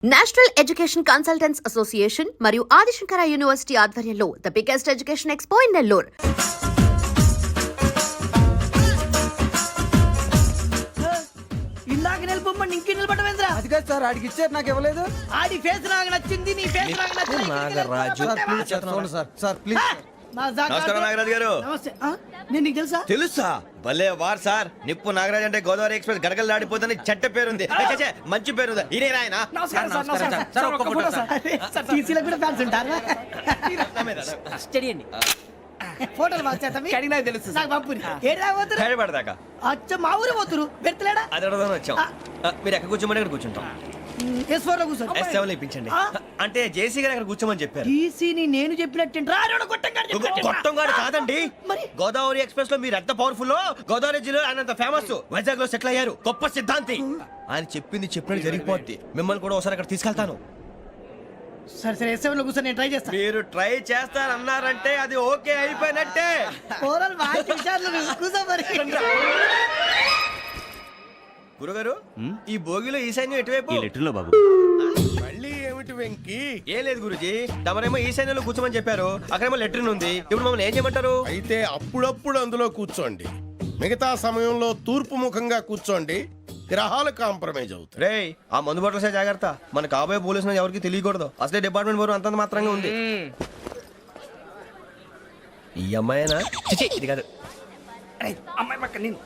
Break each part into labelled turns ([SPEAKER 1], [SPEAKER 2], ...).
[SPEAKER 1] National education consultants association మరియు Adi Shankara university ఆధ్వర్యంలో the biggest education expo in Nellore.
[SPEAKER 2] ఇందాక నిలబొమ్మని ఇంకే నిలబడమేంద్రా?
[SPEAKER 3] అది కాదు సార్, ఆడికి ఇచ్చారు, నాకు ఇవ్వలేదు.
[SPEAKER 2] ఆడి ఫేస్ నాకు నచ్చింది, నీ ఫేస్ నాకు నచ్చింది.
[SPEAKER 4] నాగరాజు.
[SPEAKER 3] Sir please.
[SPEAKER 4] నమస్కారం నాగరాజు గారు.
[SPEAKER 2] నమస్తే. నేను నీకు తెలుసా?
[SPEAKER 4] తెలుసా? భలే వార్ సార్. నిప్పు నాగరాజ్ అంటే గోదావరి ఎక్స్ప్రెస్ గడగలు దాడిపోతుంది చెట్ట పేరుంది. ఛే, మంచి పేరుంది. ఇదే ఆయన.
[SPEAKER 2] నమస్కారం సార్, నమస్కారం సార్. ఒక్క ఫోటో సార్. సార్ టీసీలో కూడా ఫ్యాన్స్ ఉంటారా? స్టడీ అండి. ఫోటోలు మార్చేస్తాం. కడిగి నాకు తెలుసు. నాకు పంపుని. ఏడా పోతురు?
[SPEAKER 4] హైదరాబాద్.
[SPEAKER 2] అచ్చా, మా ఊరు పోతురు. పెడతలేడా?
[SPEAKER 4] అది అడగదామని వచ్చాం. మీరు ఎక్కడ కూర్చోమని అక్కడ కూర్చుంటాం.
[SPEAKER 2] S4 లో కూర్చో.
[SPEAKER 4] S7 ఇప్పించండి. అంటే జేసీ గారు అక్కడ కూర్చోమని చెప్పారు.
[SPEAKER 2] టీసీని నేను చెప్పినట్టు
[SPEAKER 4] గొట్టంగాడు కాదండి.
[SPEAKER 2] మరి
[SPEAKER 4] గోదావరి ఎక్స్ప్రెస్ లో మీరు ఎంత పవర్ఫుల్, గోదావరి జిల్లా ఆయన ఫేమస్, వైజాగ్ లో సెటిల్ అయ్యారు, గొప్ప సిద్ధాంతి. ఆయన చెప్పింది చెప్పినట్టు జరిగిపోద్ది. మిమ్మల్ని కూడా ఒకసారి అక్కడ తీసుకెళ్తాను.
[SPEAKER 2] సరే సరే, S7 లో కూర్చొని నేను ట్రై చేస్తాను.
[SPEAKER 4] మీరు ట్రై చేస్తారన్నారంటే అది ఓకే అయిపోయినట్టే.
[SPEAKER 2] కూర్చో మరి.
[SPEAKER 4] గురుగారు, ఈ భోగిలో ఈశాన్యం ఎటువైపు?
[SPEAKER 5] లెటర్లో బాబు.
[SPEAKER 6] మళ్ళీ ఏమిటి వెంకీ?
[SPEAKER 4] ఏం లేదు గురుజీ, తమరేమో ఈశాన్యంలో కూర్చోమని చెప్పారు, అక్కడేమో లెట్రిన్ ఉంది. ఇప్పుడు మమ్మల్ని ఏం చేయమంటారు?
[SPEAKER 6] అయితే అప్పుడప్పుడు అందులో కూర్చోండి, మిగతా సమయంలో తూర్పు ముఖంగా కూర్చోండి. గ్రహాలు కాంప్రమైజ్ అవుతాయి.
[SPEAKER 4] రే, ఆ మందు బట్టలసే జాగ్రత్త. మన కాబోయే పోలీసులు ఎవరికి తెలియకూడదు. అసలే డిపార్ట్మెంట్ బోరు అంతంత మాత్రంగా ఉంది. ఈ అమ్మాయినా? చిచి, ఇది కాదు.
[SPEAKER 2] అమ్మాయి పక్క నేను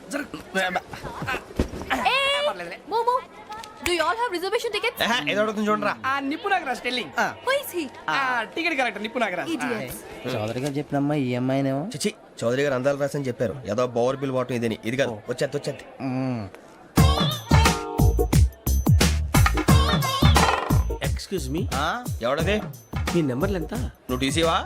[SPEAKER 7] Momo, do you all have reservation tickets?
[SPEAKER 4] ఏదో అడుగుతుంది చూడరా.
[SPEAKER 2] నిప్పు Nagaraj telling.
[SPEAKER 7] Who is he?
[SPEAKER 2] Ticket correct, నిప్పు నాగరాజ్.
[SPEAKER 7] Idiots.
[SPEAKER 3] చౌదరి గారు చెప్పినమ్మా ఈ అమ్మాయినేమో.
[SPEAKER 4] చిచి, చౌదరి గారు అందాలు రాసని చెప్పారు. ఏదో బోర్ బిల్ వాటం ఇదని. ఇది కాదు, వచ్చేది.
[SPEAKER 5] Excuse me,
[SPEAKER 4] ఎవడది?
[SPEAKER 5] మీ నెంబర్లు ఎంత?
[SPEAKER 4] నువ్వు టీసీవా?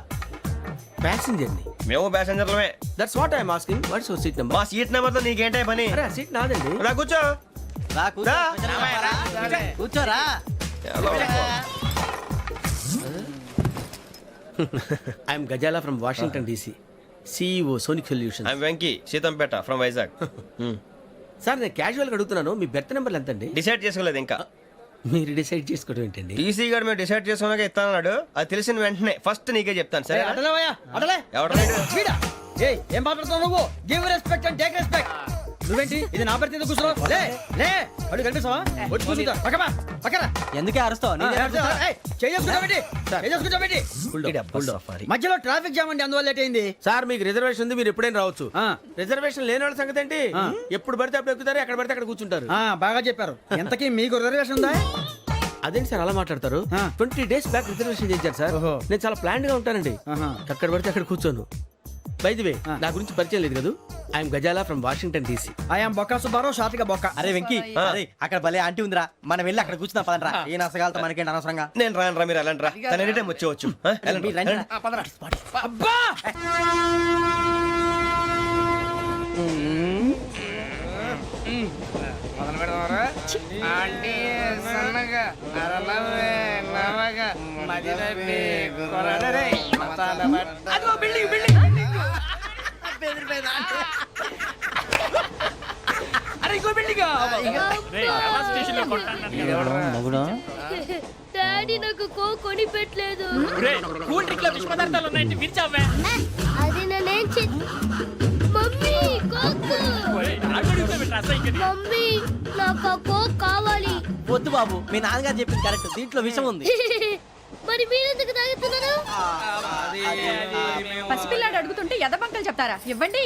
[SPEAKER 5] ప్యాసింజర్ ని.
[SPEAKER 4] మేము ప్యాసెంజర్లమే.
[SPEAKER 5] That's what I'm asking. What's your seat number?
[SPEAKER 4] మా సీట్ నెంబర్ తో నీకేంటే పని?
[SPEAKER 5] అరే ఆ సీట్ నాదండి.
[SPEAKER 4] రా కూర్చో. రా.
[SPEAKER 3] కూర్చోరా.
[SPEAKER 5] I'm Gazala from Washington DC, CEO Sonic solution.
[SPEAKER 4] I'm Venky, Seethampeta from Vizag.
[SPEAKER 5] Sir నేను క్యాజువల్ గా అడుగుతున్నాను, మీ బెర్త్ నెంబర్లు ఎంత అండి?
[SPEAKER 4] డిసైడ్ చేసుకోలేదు ఇంకా.
[SPEAKER 5] మీరు డిసైడ్ చేసుకోవడం ఏంటండి?
[SPEAKER 4] టీసీ గారు మేము డిసైడ్ చేసుకున్నాక ఇస్తానన్నాడు. అది తెలిసిన వెంటనే ఫస్ట్ నీకే చెప్తాను. సరే?
[SPEAKER 3] ఏం మాట్లాడుతున్నావు నువ్వు? Give respect and take respect. నువ్వేంటి ఇది నా పరిస్థితి కూర్చున్నావు? లే అడుగు కనిపిస్తావా? వచ్చి కూర్చుంటా. పక్కన ఎందుకే అరుస్తావు? మధ్యలో ట్రాఫిక్ జామ్ అండి, అందువల్ల లేట్ అయింది.
[SPEAKER 5] సార్ మీకు రిజర్వేషన్ ఉంది, మీరు ఎప్పుడైనా రావచ్చు. రిజర్వేషన్ లేని వాళ్ళ సంగతి ఏంటి? ఎప్పుడు పడితే అప్పుడు ఎక్కుతారు, ఎక్కడ పడితే అక్కడ కూర్చుంటారు.
[SPEAKER 3] బాగా చెప్పారు. ఎంతకీ మీకు రిజర్వేషన్ ఉందా?
[SPEAKER 5] అదేంటి సార్ అలా మాట్లాడతారు? 20 days బ్యాక్ రిజర్వేషన్ చేశారు సార్. నేను చాలా ప్లాన్డ్ గా ఉంటానండి. అక్కడ పడితే అక్కడ కూర్చోను. బై ది వే, నా గురించి పరిచయం లేదు కదా. I'm Gazala from Washington DC.
[SPEAKER 3] I'm Bokka Subbarao, షార్ట్గా బొక్క. అరే వెంకీ, అక్కడ భలే ఆంటీ ఉందిరా, మనం వెళ్ళి అక్కడ కూర్చున్నా పదరా. ఏ నసగాలతో మనకేంటి అనవసరంగా.
[SPEAKER 4] నేను రాను రా, మీరు వెళ్ళండి రా. తన ఎనీ టైం వచ్చేవచ్చు.
[SPEAKER 2] అబ్బా మొదలు పెడదామరా? ఆంటీ సన్నగా అరలవే నవగా మదిరపి కొరడరే మసాలా బట్ట. అదిగో బిల్డింగ్ బిల్డింగ్. అరే ఇంకో బిల్డింగ్.
[SPEAKER 7] డాడీ నాకు కోక్ కొని పెట్టలేదు.
[SPEAKER 2] కూల్ డ్రింక్ లో విష పదార్థాలు ఉన్నాయంటే విరిచావే.
[SPEAKER 7] అది నేనేం మమ్మీ కోక్. మమ్మీ నాకు కోక్ కావాలి.
[SPEAKER 3] వద్దు బాబు, మీ నాన్నగారు చెప్పింది కరెక్ట్, దీంట్లో విషయం ఉంది.
[SPEAKER 7] మరి మీరెందుకు తాగుతున్నారు?
[SPEAKER 8] పసిపిల్లాడు అడుగుతుంటే ఎదబంకలు చెప్తారా? ఇవ్వండి.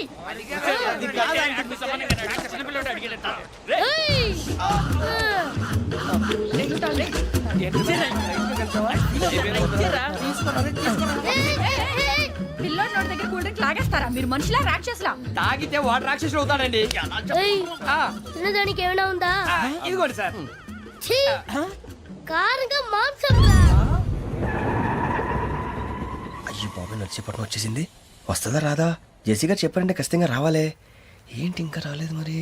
[SPEAKER 8] పిల్లోడి నోటి దగ్గర కూల్ డ్రింక్ లాగేస్తారా? మీరు మనుషులా రాక్షసులా?
[SPEAKER 2] తాగితే వాడు రాక్షసుడు అవుతాడండి.
[SPEAKER 7] తినడానికి ఏమైనా ఉందా?
[SPEAKER 2] ఇదిగోండి సార్.
[SPEAKER 7] కారంగా మాంసం.
[SPEAKER 4] అయ్యి బాబు, నడిచేపట్నం వచ్చేసింది. వస్తుందా రాదా? జేసీ గారు చెప్పారంటే ఖచ్చితంగా రావాలే. ఏంటి ఇంకా రాలేదు మరి?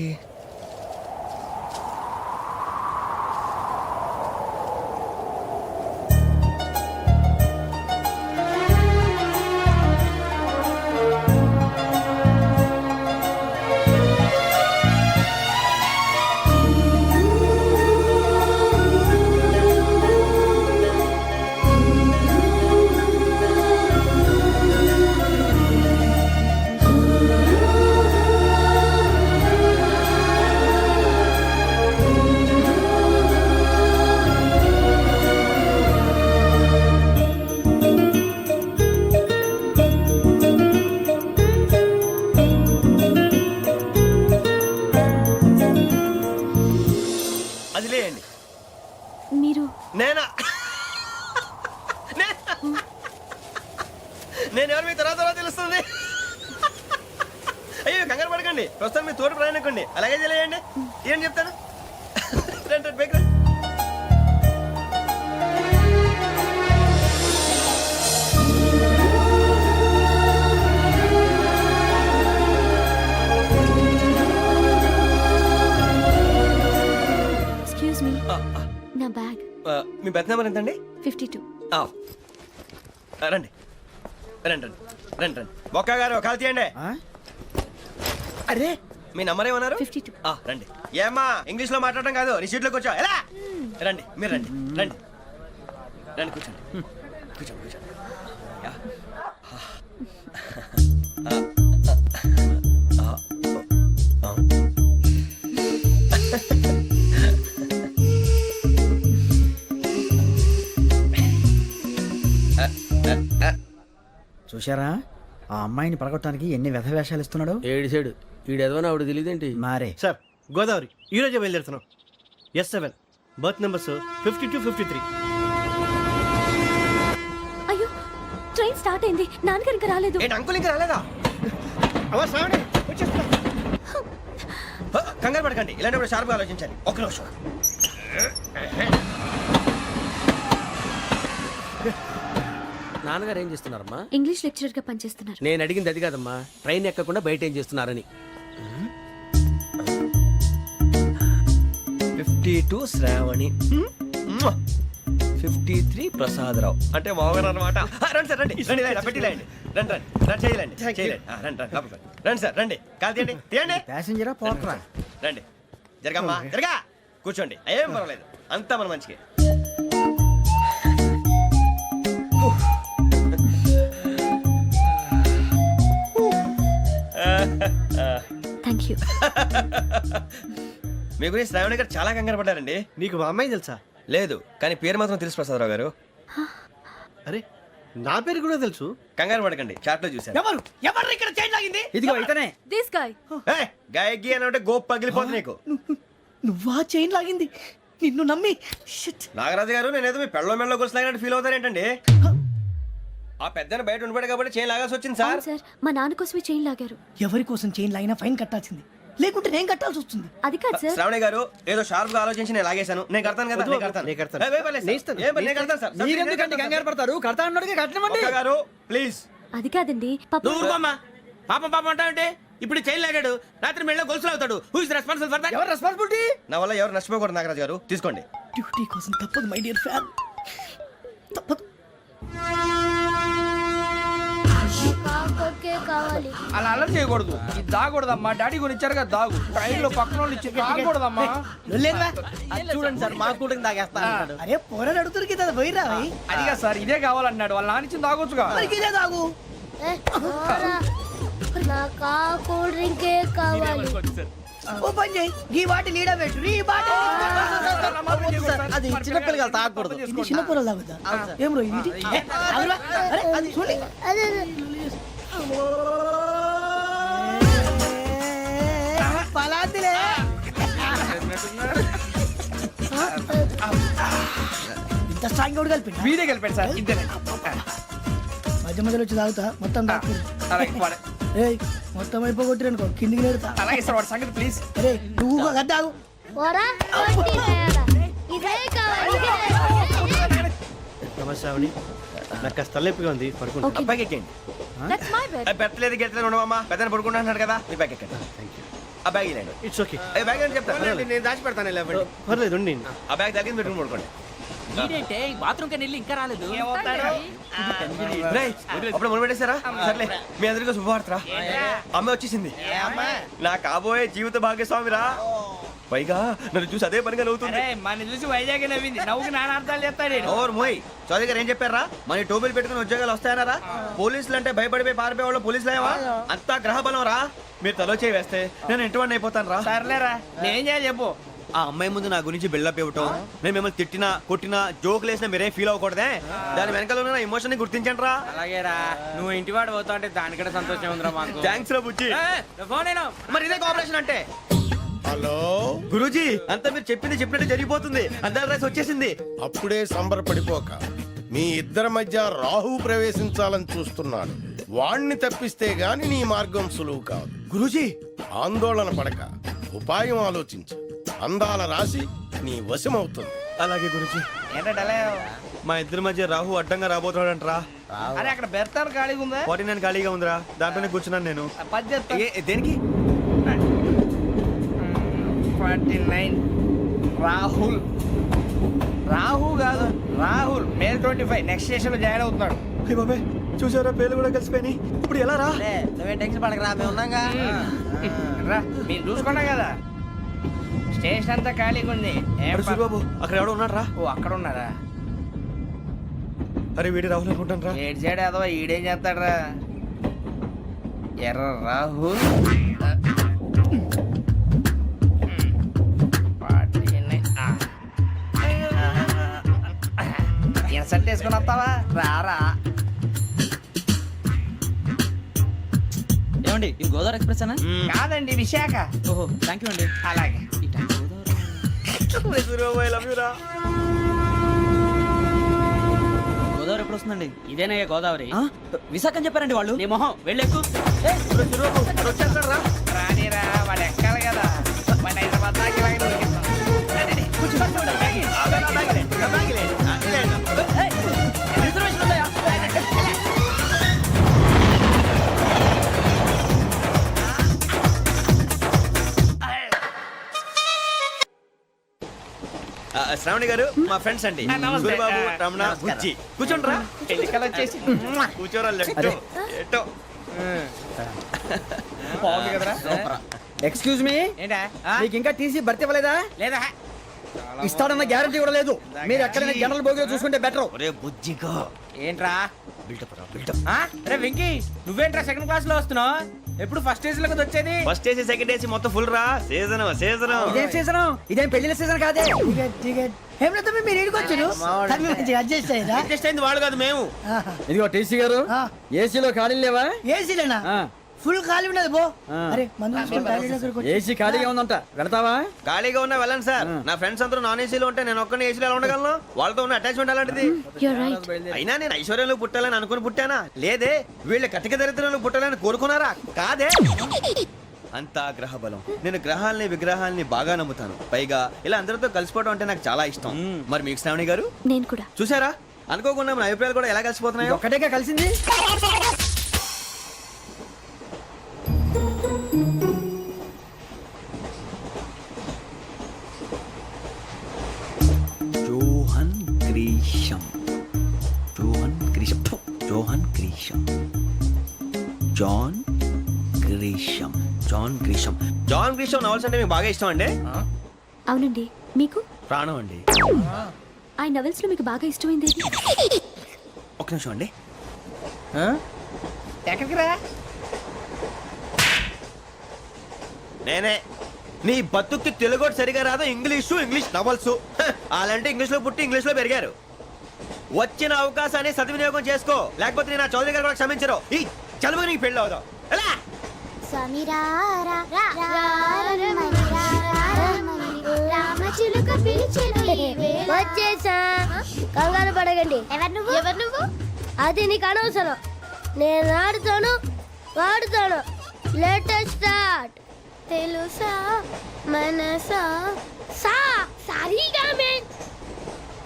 [SPEAKER 4] నేనా నేను ఎవరు మీ తర్వాత తెలుస్తుంది. అయ్యో కంగారు పడకండి, ప్రస్తుతం మీ తోటి ప్రయాణకండి, అలాగే తెలియండి. ఏం చెప్తాను రండి బైక్ రండి.
[SPEAKER 7] ఎక్స్క్యూజ్ మీ, నా బ్యాగ్.
[SPEAKER 4] మీ బెత్ నెంబర్ ఎంతండి?
[SPEAKER 7] 52.
[SPEAKER 4] రండి రండి రండి రండి రండి. బొక్క గారు కాల్ తీయండి.
[SPEAKER 3] అరే
[SPEAKER 4] మీ నంబర్ ఏమన్నారు?
[SPEAKER 7] 52.
[SPEAKER 4] రండి. ఏమ్మా ఇంగ్లీష్ లో మాట్లాడడం కాదు, నీ సీట్లో కూర్చో. ఎలా రండి, మీరు రండి రండి రండి, కూర్చోండి కూర్చోండి కూర్చోండి. యా.
[SPEAKER 3] చూశారా ఆ అమ్మాయిని పడగొట్టడానికి ఎన్ని వ్యధ వేషాలు ఇస్తున్నాడు.
[SPEAKER 5] ఏడు సైడు ఈడెదవని ఆవిడ తెలియదేంటి?
[SPEAKER 3] మారే
[SPEAKER 4] సార్ గోదావరి ఈ రోజే బయలుదేరుతున్నాం. S7 berth numbers 52, 53.
[SPEAKER 7] అయ్యో, ట్రైన్ స్టార్ట్ అయింది. నాన్నగారు ఇంకా రాలేదు.
[SPEAKER 4] ఏంటి అంకుల్ ఇంకా రాలేదా? కంగారు పడకండి, ఇలాంటప్పుడు షార్ప్గా ఆలోచించాలి. ఒక్క నిమిషం.
[SPEAKER 5] నాన్నగారు ఏం చేస్తున్నారమ్మా?
[SPEAKER 7] ఇంగ్లీష్ లెక్చరర్ గా పనిచేస్తున్నారు.
[SPEAKER 5] నేను అడిగింది అది కాదమ్మా, ట్రైన్ ఎక్కకుండా బయట ఏం చేస్తున్నారని.
[SPEAKER 4] 52 శ్రావణి, 53 ప్రసాదరావు అంటే మామగారు అనమాట. రండి సార్ రండి రండి, పెట్టి రండి రండి రండి రండి, చేయలేండి చేయలేండి. రండి రండి లోపలికి రండి. రండి సార్ రండి, కాల్ తీయండి తీయండి.
[SPEAKER 3] ప్యాసింజరా పోట్రా.
[SPEAKER 4] రండి జరగమ్మా జరగా, కూర్చోండి. ఏం పర్వాలేదు, అంతా మన మంచికి.
[SPEAKER 7] Thank you.
[SPEAKER 4] మీ గురించి శ్రావణి గారు చాలా కంగారు పడ్డారండి.
[SPEAKER 9] నీకు మా అమ్మాయి తెలుసా?
[SPEAKER 4] లేదు, కానీ పేరు మాత్రం తెలుసు ప్రసాదరావు గారు.
[SPEAKER 9] అరే నా పేరు కూడా తెలుసు.
[SPEAKER 4] కంగారు పడకండి, చాట్ లో చూశాను.
[SPEAKER 2] ఎవరు ఎవరు ఇక్కడ చైన్ లాగింది?
[SPEAKER 3] ఇదిగో ఇతనే.
[SPEAKER 7] This guy.
[SPEAKER 4] గాయకి అని అంటే గోప్ పగిలిపోతుంది నీకు.
[SPEAKER 2] నువ్వా చైన్ లాగింది? నిన్ను నమ్మి షిట్.
[SPEAKER 4] నాగరాజు గారు, నేనేదో మీ పెళ్ళ మెళ్ళ గురిసిలాగినట్టు ఫీల్ అవుతారేంటండి? ఆ పెద్దని బయట ఉండిపోయాడు కాబట్టి చైన్ లాగాల్సి వచ్చింది సార్.
[SPEAKER 7] అవును సార్, మా నాన్న కోసమే చైన్ లాగారు.
[SPEAKER 2] ఎవరి కోసం చైన్ లాగినా ఫైన్ కట్టాల్సింది, లేకుంటే నేను కట్టాల్సి వస్తుంది.
[SPEAKER 7] అది కాదు సార్.
[SPEAKER 4] శ్రావణి గారు ఏదో షార్ప్ గా ఆలోచించి నేను లాగేశాను. నేను కడతాను కదా, నేను కడతాను.
[SPEAKER 9] నేను కడతాను.
[SPEAKER 4] ఏ, పర్లేదు సార్. ఏ, నేను కడతాను సార్.
[SPEAKER 3] మీరెందుకంటే కంగారు పడతారు? కడతా అన్నాడుగా కట్టమండి.
[SPEAKER 4] ఒక్క గారు ప్లీజ్.
[SPEAKER 7] అది కాదండి,
[SPEAKER 5] నువ్వు ఊరుకోమ్మా. పాపం పాపం అంటావంటే? ఇప్పుడు చైన్ లాగాడు, రాత్రి మెళ్ళ గొలుసులు అవుతాడు. Who is responsible for that?
[SPEAKER 3] ఎవరు రెస్పాన్సిబిలిటీ?
[SPEAKER 4] నా వల్ల ఎవరు నష్టపోకూడదు నాగరాజు గారు, తీసుకోండి.
[SPEAKER 2] డ్యూటీ కోసం తప్పదు మై డియర్ ఫ్యాన్, తప్పదు.
[SPEAKER 3] అలా అలర్ చేయకూడదు. ఇది దాగకూడదమ్మా. డాడీ కొని ఇచ్చారు కదా దాగు. ట్రైన్ లో పక్కన వాళ్ళు ఇచ్చి దాగకూడదమ్మా.
[SPEAKER 2] చూడండి సార్, మా కూడా తాగేస్తా. అరే పోరాడు అడుగుతారు కదా, పోయిరా
[SPEAKER 3] అదిగా సార్, ఇదే కావాలన్నాడు. వాళ్ళ నాన్న ఇచ్చింది తాగొచ్చుగా.
[SPEAKER 2] ఇదే తాగు.
[SPEAKER 7] కూల్ డ్రింకే కావాలి.
[SPEAKER 2] ఓ పని చేయి, ఈ బాటిల్ లీడ పెట్టు. ఈ బాటిల్
[SPEAKER 3] అది చిన్నపిల్లలు తాగకూడదు.
[SPEAKER 2] ఇది చిన్న పొరలు తాగుతా. ఏం రో ఇది? అరే అది చూడండి. పలాతిలే. ఇంత స్ట్రాంగ్ కూడా కలిపి
[SPEAKER 3] వీడే గెలిపాడు సార్. ఇద్దరే.
[SPEAKER 2] మధ్య మధ్యలో వచ్చి తాగుతా, మొత్తం తాగు. ఏయ్ మొత్తం అయిపోగొట్టిరనుకో కిందికి నేడుతా.
[SPEAKER 3] అలాగే సార్, వాడి సంగతి ప్లీజ్.
[SPEAKER 2] అరే నువ్వు కదా తాగు.
[SPEAKER 9] నమస్తే శ్రావణి, నాకు కాస్త తలెప్పిగా ఉంది, పడుకుంటా.
[SPEAKER 7] Okay.
[SPEAKER 4] బ్యాగ్ ఎక్కండి.
[SPEAKER 7] That's my bed.
[SPEAKER 4] పెట్టలేదు గెట్టలేదు ఉండవమ్మా, పెద్దని పడుకుంటున్నాడు కదా, మీ బ్యాగ్ ఎక్కండి. ఆ బ్యాగ్ ఇలాండి.
[SPEAKER 9] It's okay.
[SPEAKER 4] బ్యాగ్ అని చెప్తాను.
[SPEAKER 5] నేను దాచి పెడతాను.
[SPEAKER 9] పర్లేదు ఉండి.
[SPEAKER 4] ఆ బ్యాగ్ తగ్గింది పెట్టుకుని పడుకోండి.
[SPEAKER 3] బాత్రూమ్ కని ఇంకా రాలేదు.
[SPEAKER 4] రేయ్, అప్పుడు మొదలు పెట్టేశారా? సర్లే, మీ అందరికీ శుభవార్తరా. అమ్మ వచ్చేసింది, నా కాబోయే జీవిత భాగ్యస్వామిరా. పైగా నన్ను చూసి అదే పనిగా నవ్వుతుంది.
[SPEAKER 3] మన చూసి వైజాగ్ నవ్వింది. నవ్వుకి నాన్న అర్థాలు చెప్తాడు.
[SPEAKER 4] ఓర్ మోయ్, చౌదరి గారు ఏం చెప్పారా? మన టోబీలు పెట్టుకుని ఉద్యోగాలు వస్తాయన్నారా? పోలీసులు అంటే భయపడిపోయి పారిపోయే వాళ్ళు పోలీసులేవా? అంతా గ్రహ బలం రా. మీరు తలో చేయి వేస్తే నేను ఇంటివాడిని అయిపోతాను రా.
[SPEAKER 3] సర్లేరా, నేం చేయాలి చెప్పు.
[SPEAKER 4] ఆ అమ్మాయి ముందు నా గురించి బిల్డప్ ఇవ్వటం, నేను మిమ్మల్ని తిట్టినా కొట్టినా జోకులు వేసినా మీరేం ఫీల్ అవ్వకూడదే. దాని వెనకాల ఉన్న ఎమోషన్ ని గుర్తించండి రా.
[SPEAKER 3] అలాగేరా, నువ్వు ఇంటివాడు పోతా అంటే దానికంటే సంతోషం ఉందిరా మాకు.
[SPEAKER 4] థ్యాంక్స్ రా బుజ్జి.
[SPEAKER 3] ఫోన్
[SPEAKER 4] మరి ఇదే కోఆపరేషన్ అంటే.
[SPEAKER 6] హలో
[SPEAKER 4] గురూజీ అంతా మీరు చెప్పింది చెప్పినట్టు జరిగిపోతుంది అందాల రైస్ వచ్చేసింది.
[SPEAKER 6] అప్పుడే సంబరపడిపోక మీ ఇద్దరి మధ్య రాహు ప్రవేశించాలని చూస్తున్నాడు. వాణ్ణి తప్పిస్తే గాని నీ మార్గం సులువు కాదు.
[SPEAKER 4] గురూజీ
[SPEAKER 6] ఆందోళన పడక ఉపాయం ఆలోచించు. అందాల రాశి నీ వశమవుతుంది.
[SPEAKER 4] అలాగే గురూజీ.
[SPEAKER 2] ఏంటంటే
[SPEAKER 4] మా ఇద్దరి మధ్య రాహు అడ్డంగా రాబోతున్నాడంట్రా.
[SPEAKER 2] అరే అక్కడ బెర్తాను ఖాళీగా ఉందా?
[SPEAKER 4] 49 ఖాళీగా ఉందిరా, దాంట్లోనే కూర్చున్నాను నేను.
[SPEAKER 2] పది చెప్తా.
[SPEAKER 4] దేనికి?
[SPEAKER 2] 49 రాహుల్. రాహు కాదు రాహుల్. మే 25 నెక్స్ట్ స్టేషన్ లో జాయిన్ అవుతున్నాడు.
[SPEAKER 4] అయ్య బాబాయ్, చూసారా పేర్లు కూడా కలిసిపోయినాయి. ఇప్పుడు ఎలా రా?
[SPEAKER 3] నువ్వే టెన్షన్ పడకరా, మేము ఉన్నాగా.
[SPEAKER 2] రా మీరు చూసుకున్నా కదా స్టేషన్ అంతా ఖాళీగా ఉంది. ఏం
[SPEAKER 4] అరే సూరిబాబు, అక్కడ ఎవడో ఉన్నాడు రా.
[SPEAKER 2] ఓ అక్కడ ఉన్నారా?
[SPEAKER 4] అరే వీడి రాహుల్ అనుకుంటాను రా.
[SPEAKER 2] ఏడు సైడ్ ఏదో ఈడేం చేస్తాడరా? ఎర్ర రాహుల్. ఇన్సర్ట్ వేసుకుని వస్తావా? రారా.
[SPEAKER 3] ఏమండి ఇది గోదావరి ఎక్స్ప్రెస్ అనా?
[SPEAKER 2] కాదండి విశాఖ.
[SPEAKER 3] ఓహో థ్యాంక్ యూ అండి.
[SPEAKER 2] అలాగే.
[SPEAKER 4] సూరిబాబు, I love you రా.
[SPEAKER 3] గోదావరి ఎప్పుడు వస్తుందండి? ఇదేనయ్యా గోదావరి. విశాఖ అని చెప్పారండి వాళ్ళు. నీ మొహం వెళ్ళెక్కు.
[SPEAKER 4] సూరిబాబు, వాడు వచ్చేస్తాడు రా.
[SPEAKER 2] రానిరా వాడు ఎక్కాలి కదా. వాడిని హైదరాబాద్ దాకా ఇలాగే దొరికిస్తాం. రండి, కూర్చో.
[SPEAKER 3] రిజర్వేషన్ ఉందా?
[SPEAKER 4] శ్రావణి గారు మా ఫ్రెండ్స్ అండి.
[SPEAKER 2] నమస్తే.
[SPEAKER 4] సూరిబాబు, రమణ, బుజ్జి. కూర్చోండి రా.
[SPEAKER 2] ఎన్నికలు వచ్చేసి
[SPEAKER 4] కూర్చోరా. లెట్టో ఎట్టో.
[SPEAKER 2] బాగుంది కదరా?
[SPEAKER 3] ఎక్స్క్యూజ్ మీ,
[SPEAKER 2] ఏంటా?
[SPEAKER 3] మీకు ఇంకా టీసీ భర్తీ ఇవ్వలేదా?
[SPEAKER 2] లేదా
[SPEAKER 3] ఇస్తాడన్న గ్యారంటీ కూడా లేదు. మీరు ఎక్కడైనా జనరల్ బోగిలో చూసుకుంటే బెటర్.
[SPEAKER 4] ఒరే బుజ్జిగా.
[SPEAKER 2] ఏంట్రా?
[SPEAKER 4] బిల్డప్ రా, బిల్డప్.
[SPEAKER 2] అరే వెంకీ, నువ్వేంట్రా సెకండ్ క్లాస్ లో వస్తున్నావు? ఎప్పుడు ఫస్ట్ ఏజ్ లో కదా వచ్చేది?
[SPEAKER 4] ఫస్ట్ ఏసీ సెకండ్ ఏసీ మొత్తం ఫుల్ రా. Season season.
[SPEAKER 3] ఇదేం సీజన్? ఇదేం పెళ్లిన సీజన్ కాదే.
[SPEAKER 2] మీరు ఇడికొచ్చారు అడ్జస్ట్ అయ్యారా?
[SPEAKER 4] అడ్జస్ట్ అయింది వాళ్ళు కాదు, మేము.
[SPEAKER 3] ఇదిగో టీసీ గారు, ఏసీలో ఖాళీలు లేవా?
[SPEAKER 2] ఏసీలేనా?
[SPEAKER 3] ఆ.
[SPEAKER 2] ఫుల్ ఖాళీ ఉండదు బో.
[SPEAKER 3] ఆ.
[SPEAKER 2] అరే మందు
[SPEAKER 3] ఏసీ ఖాళీగా ఉందంట, వెళతావా?
[SPEAKER 4] ఖాళీగా ఉన్నా వెళ్ళండి సార్. నా ఫ్రెండ్స్ అందరూ నాన్ ఏసీలో ఉంటే నేను ఒక్కనే ఏసీలో ఎలా ఉండగలను? వాళ్ళతో ఉన్న అటాచ్మెంట్ అలాంటిది. అయినా నేను ఐశ్వర్యంలో పుట్టాలని అనుకుని పుట్టానా? లేదే. వీళ్ళ కటిక దరిద్రంలో పుట్టాలని కోరుకున్నారా? కాదే. అంతా గ్రహ బలం. నేను గ్రహాలని విగ్రహాలని బాగా నమ్ముతాను. పైగా ఇలా అందరితో కలిసిపోవడం అంటే నాకు చాలా ఇష్టం. మరి మీకు శ్రావణి గారు?
[SPEAKER 1] నేను కూడా.
[SPEAKER 4] చూసారా, అనుకోకుండా మన అభిప్రాయాలు కూడా ఎలా కలిసిపోతున్నాయో.
[SPEAKER 3] ఒక్కటేగా కలిసింది.
[SPEAKER 4] Johan Grisham. Johan Grisham. Johan Grisham. John Grisham. John Grisham. John Grisham novels అంటే మీకు బాగా ఇష్టం అండి?
[SPEAKER 1] అవునండి. మీకు?
[SPEAKER 4] ప్రాణం అండి.
[SPEAKER 1] ఆ నవెల్స్ లో మీకు బాగా ఇష్టమైంది?
[SPEAKER 4] ఒక్క నిమిషం అండి.
[SPEAKER 2] ఎక్కడికి రా?
[SPEAKER 4] నేనే. నీ బతుక్కి తెలుగు సరిగా రాదు, ఇంగ్లీష్ నవల్స్. అలాంటి ఇంగ్లీష్ లో పుట్టి ఇంగ్లీష్ లో పెరిగారు. వచ్చిన అవకాశాన్ని సద్వినియోగం చేసుకో, లేకపోతే నేను చౌదరి గారు కూడా క్షమించరు. ఈ చదువు నీకు పెళ్ళి అవుదాం. ఎలా?
[SPEAKER 10] వచ్చేసా, కంగారు పడకండి. ఎవరు నువ్వు? అది నీకు అనవసరం. నేను ఆడుతాను, వాడుతాను. Latest start. తెలుసా మనసా సా సారీగా మెన్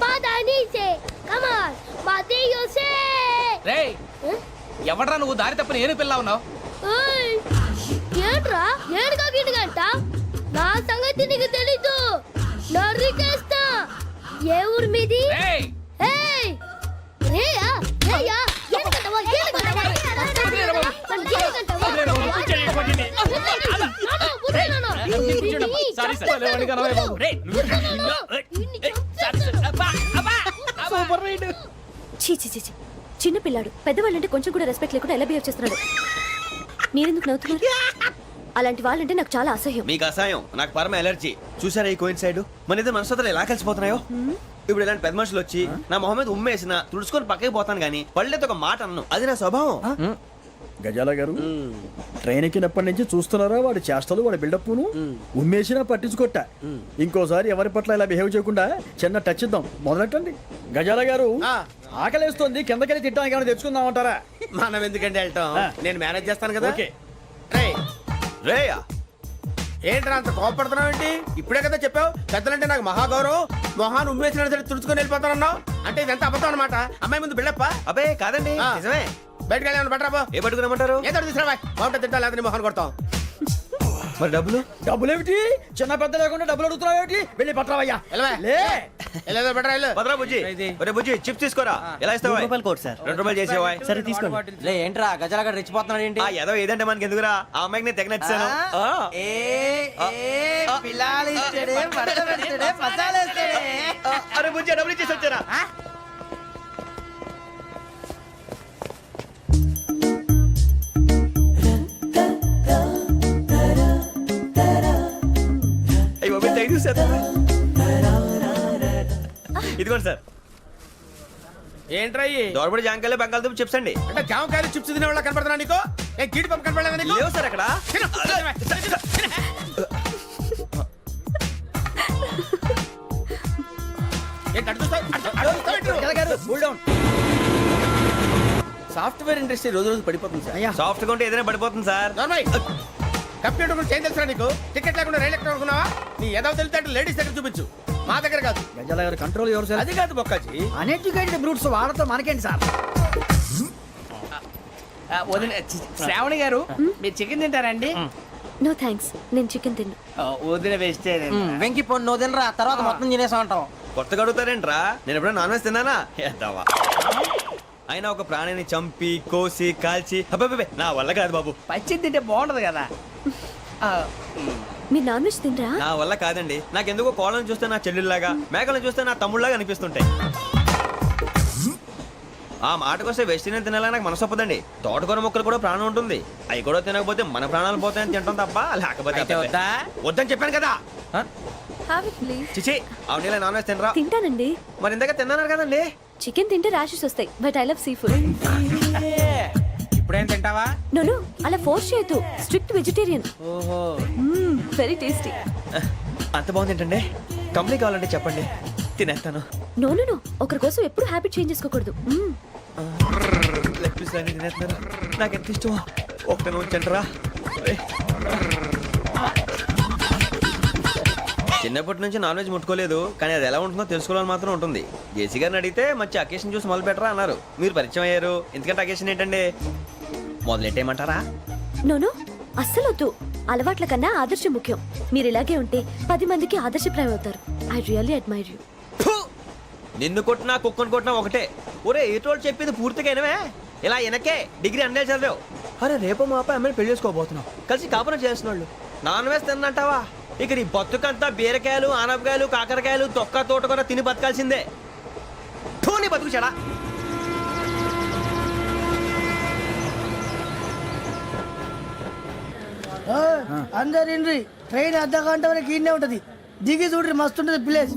[SPEAKER 10] పదని సే కమాన్ బాతియో సే.
[SPEAKER 2] రేయ్, ఎవడ్రా నువ్వు? దారి తప్పని ఏను పిల్ల ఉన్నావు?
[SPEAKER 10] ఓయ్ ఏంట్రా ఏడుగా గిడుగంట? నా సంగతి నీకు తెలీదు. నరికేస్తా. ఏ ఊరు మీది?
[SPEAKER 2] రేయ్,
[SPEAKER 10] ఏయ్ రేయా రేయా ఏడుగంటవా ఏడుగంటవా
[SPEAKER 1] చిన్న పిల్లాడు. పెద్దవాళ్ళంటే కొంచెం కూడా రెస్పెక్ట్ లేకుండా ఎలా బిహేవ్ చేస్తున్నాడు. మీరెందుకు నవ్వుతున్నారు? అలాంటి వాళ్ళంటే నాకు చాలా అసహ్యం.
[SPEAKER 4] మీకు అసహాయం, నాకు పరమ ఎలర్జీ. చూసారా ఈ కోయిన్ సైడ్? మన ఇద్దరు మనస్తత్వాలు ఎలా కలిసిపోతున్నాయో. ఇప్పుడు ఇలాంటి పెద్ద మనుషులు వచ్చి నా మొహం మీద ఉమ్మేసిన తుడుచుకొని పక్కకి పోతాను గానీ పళ్ళేతో ఒక మాట అన్ను. అది నా స్వభావం.
[SPEAKER 3] గజాల గారు ట్రైన్ ఎక్కినప్పటి నుంచి చూస్తున్నారా వాడి చేష్టలు వాడి బిల్డప్ను ఉమ్మేసినా పట్టించుకోట ఇంకోసారి ఎవరి పట్ల ఇలా బిహేవ్ చేయకుండా చిన్న టచ్ ఇద్దాం మొదలెట్టండి గజాల గారు ఆకలేస్తోంది కిందకెళ్ళి తిట్టడానికి ఏమైనా తెచ్చుకుందాం అంటారా
[SPEAKER 5] మనం ఎందుకంటే వెళ్తాం నేను మేనేజ్ చేస్తాను కదా.
[SPEAKER 3] ఓకే.
[SPEAKER 4] రేయా
[SPEAKER 5] ఏంట్రా అంత కోపడుతున్నావు ఏంటి? ఇప్పుడే కదా చెప్పావు పెద్దలంటే నాకు మహాగౌరవం, మొహాన్ని ఉమ్మేసిన సరే తుడుచుకొని వెళ్ళిపోతానన్నావు. అంటే ఇదంతా అబద్ధం అనమాట. అమ్మాయి ముందు బిల్డప్ప.
[SPEAKER 4] అబ్బే కాదండి
[SPEAKER 5] ఆ.
[SPEAKER 4] నిజమే.
[SPEAKER 5] బయటకు వెళ్ళాను బట్రాబో.
[SPEAKER 4] ఏ పట్టుకురమ్మంటారు?
[SPEAKER 5] ఏదో తీసుకురా బాగుంటుంది తింటా లేదా మొహాన్ని కొడతాం.
[SPEAKER 4] మరి డబ్బులు?
[SPEAKER 3] డబ్బులేమిటి చిన్న పెద్ద లేకుండా డబ్బులు అడుగుతున్నావు ఏమిటి వెళ్ళి పట్టరావయ్యా
[SPEAKER 5] వెళ్ళవా?
[SPEAKER 3] లే
[SPEAKER 5] వెళ్ళేదో బట్రా వెళ్ళు.
[SPEAKER 4] భద్రా బుజ్జి ఒరే బుజ్జి చిప్స్ తీసుకోరా. ఎలా ఇస్తావా?
[SPEAKER 9] కోట్ సార్
[SPEAKER 4] 2 రూపాయలు చేసేవా?
[SPEAKER 9] సరే తీసుకోండి.
[SPEAKER 3] లే ఏంట్రా గజాల గారు రెచ్చిపోతున్నాడు ఏంటి
[SPEAKER 4] ఆ ఏదో ఏదంటే మనకి ఎందుకురా, ఆ అమ్మాయికి నేను తెగ నచ్చాను. అరే బుజ్జి డబ్బులు ఇచ్చేసి వచ్చారా? అయ్యో బాబోయ్, తెగ చూసేస్తా. ఇదిగోండి సార్.
[SPEAKER 5] ఏంట్రా ఇయ్యి?
[SPEAKER 4] దోరబడి జాంకాయలు బంగాళదుంప చిప్స్ అండి.
[SPEAKER 5] అంటే జామకాయలు చిప్స్ తినే వాళ్ళ కనపడుతున్నా నీకు? ఏ గీడి పంప కనపడలేదా నీకు?
[SPEAKER 4] లేవు సార్ అక్కడ.
[SPEAKER 5] తిను, తిను, తిను. ఏంటి అటు చూస్తావు? అటు చూస్తావు ఏంటి నువ్వు?
[SPEAKER 3] సాఫ్ట్వేర్ ఇండస్ట్రీ రోజు రోజు పడిపోతుంది సార్
[SPEAKER 4] సాఫ్ట్ గా ఉంటే ఏదైనా పడిపోతుంది సార్.
[SPEAKER 5] నార్మల్. కంప్యూటర్ గురించి ఏం తెలుసా నీకు? టికెట్ లేకుండా రైలు ఎక్కడ అనుకున్నావా? నీ ఏదో తెలితే లేడీస్ దగ్గర చూపించు, మా దగ్గర కాదు.
[SPEAKER 3] గజాల గారు కంట్రోల్ ఎవరు
[SPEAKER 5] అది కాదు బొక్కాజీ.
[SPEAKER 3] అన్ఎడ్యుకేటెడ్ బ్రూట్స్ వాడతో మనకేంటి సార్
[SPEAKER 2] శ్రావణి గారు మీరు చికెన్ తింటారండి?
[SPEAKER 1] నో థ్యాంక్స్, నేను చికెన్ తిన్ను.
[SPEAKER 2] వదిన వెజిటేరియన్.
[SPEAKER 3] వెంకి పొన్ను నువ్వు తినరా తర్వాత మొత్తం తినేసా ఉంటాం
[SPEAKER 4] కొత్తగా అడుగుతారేంట్రా? నేను ఎప్పుడైనా నాన్ వెజ్ తిన్నానా? ఎద్దావా. అయినా ఒక ప్రాణిని చంపి కోసి కాల్చి అబ్బబ్బబ్బే, నా వల్ల కాదు బాబు.
[SPEAKER 2] పచ్చి తింటే బాగుంటది కదా.
[SPEAKER 1] మీరు నాన్ వెజ్ తినరా?
[SPEAKER 4] నా వల్ల కాదండి. నాకెందుకో కోళ్ళని చూస్తే నా చెల్లెల్లాగా, మేకలను చూస్తే నా తమ్ముళ్ళలాగా అనిపిస్తుంటాయి. ఆ మాటకొస్తే వెజిటేరియన్ తినాలని నాకు మనసు ఒప్పదండి. తోటకూర మొక్కలు కూడా ప్రాణం ఉంటుంది. అవి కూడా తినకపోతే మన ప్రాణాలు పోతాయని తింటాం తప్ప లేకపోతే
[SPEAKER 2] వద్దా?
[SPEAKER 4] వద్దని చెప్పాను కదా.
[SPEAKER 7] Have it, please.
[SPEAKER 4] చిచి అవునీ నాన్ వెజ్ తినరా?
[SPEAKER 1] తింటానండి.
[SPEAKER 4] మరి ఇందాక తిన్నాను కదండి.
[SPEAKER 1] చికెన్ తింటే ర్యాషెస్ వస్తాయి, but I love sea food.
[SPEAKER 2] ఇప్పుడేం తింటావా?
[SPEAKER 1] నో అలా ఫోర్స్ చేయొద్దు. Strict vegetarian.
[SPEAKER 2] ఓహో.
[SPEAKER 1] Very tasty.
[SPEAKER 4] అంత బాగుంది ఏంటండి? కంపెనీ కావాలంటే చెప్పండి, తినేస్తాను.
[SPEAKER 1] నో ఒకరి కోసం ఎప్పుడు హ్యాబిట్ చేంజ్ చేసుకోకూడదు.
[SPEAKER 4] లెగ్ పీస్ అన్ని తినేస్తున్నారు. నాకు ఎంత ఇష్టమో. ఒకటే ఉంచండిరా. చిన్నప్పటి నుంచి నాన్ వెజ్ ముట్టుకోలేదు, కానీ అది ఎలా ఉంటుందో తెలుసుకోవాలని మాత్రం ఉంటుంది. జేసీ గారిని అడిగితే మంచి అకేషన్ చూసి మొదలు పెట్టరా అన్నారు. మీరు పరిచయం అయ్యారు, ఎందుకంటే అకేషన్ ఏంటండి? మొదలెట్టేయమంటారా?
[SPEAKER 1] నో అస్సలు వద్దు. అలవాట్ల కన్నా ఆదర్శం ముఖ్యం. మీరు ఇలాగే ఉంటే 10 మందికి ఆదర్శప్రాయం అవుతారు. I really admire you.
[SPEAKER 4] నిన్ను కొట్టినా కుక్కను కొట్టినా ఒకటే. ఒరే ఏటోళ్ళు చెప్పింది పూర్తిగా వినవే. ఇలా వెనకే డిగ్రీ అన్నే చదివావు. అరే రేపు మా అబ్బాయి అమ్మాయిని పెళ్లి చేసుకోబోతున్నావు, కలిసి కాపురం చేసిన వాళ్ళు నాన్ వెజ్ తిన్నంటావా? ఇక నీ బతుకంతా బీరకాయలు, ఆనపకాయలు, కాకరకాయలు, తొక్క తోట కూడా తిని బతకాల్సిందే. నీ బతుకు చెడా.
[SPEAKER 2] అందరు ఇండ్రి ట్రైన్ అర్ధ గంట వరకు ఇన్నే ఉంటది. దిగి చూడ్రి మస్తు ఉంటది ప్లేస్.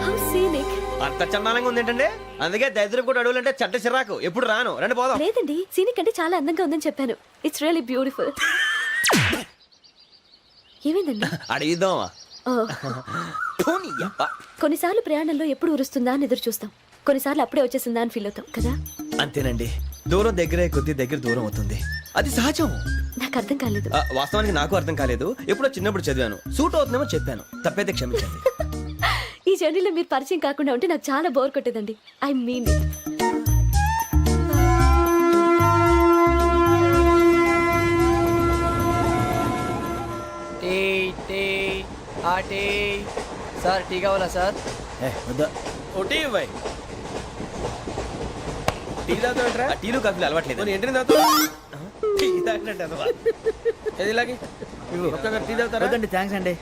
[SPEAKER 1] How scenic.
[SPEAKER 4] అంత చందానంగా ఉంది ఏంటంటే? అందుకే దరిద్రం కూడా అడవులంటే చెడ్డ చిరాకు. ఎప్పుడు రాను, రండి పోదాం.
[SPEAKER 1] లేదండి, సీనిక్ అంటే చాలా అందంగా ఉందని చెప్పాను. It's really beautiful. ఏమైందండి?
[SPEAKER 4] అడిగిద్దామా?
[SPEAKER 1] కొన్నిసార్లు ప్రయాణంలో ఎప్పుడు ఉరుస్తుందా అని ఎదురు చూస్తాం, కొన్నిసార్లు అప్పుడే వచ్చేసిందా అని ఫీల్ అవుతాం కదా.
[SPEAKER 4] అంతేనండి, దూరం దగ్గరే కొద్ది దగ్గర దూరం అవుతుంది. అది సహజం.
[SPEAKER 1] నాకు అర్థం కాలేదు.
[SPEAKER 4] వాస్తవానికి నాకు అర్థం కాలేదు. ఎప్పుడో చిన్నప్పుడు చదివాను, సూట్ అవుతుందేమో చెప్పాను, తప్పైతే క్షమించండి.
[SPEAKER 1] ఈ జర్నీలో మీరు పరిచయం కాకుండా ఉంటే నాకు చాలా బోర్ కొట్టేదండి. I mean it.
[SPEAKER 3] Sir tea కావాలా సార్?
[SPEAKER 5] ఒకటి ఇవ్వాయి. టీ తాగుతావేంట్రా?
[SPEAKER 4] టీలు కాఫీలు అలవాట్లేదు.
[SPEAKER 5] ఏంటి తాగుతావు?
[SPEAKER 4] టీ తాగినట్టు అదవా.
[SPEAKER 5] ఏది ఇలాగే ఒక్కొక్కరు టీ తాగుతారా?
[SPEAKER 3] థ్యాంక్స్ అండి.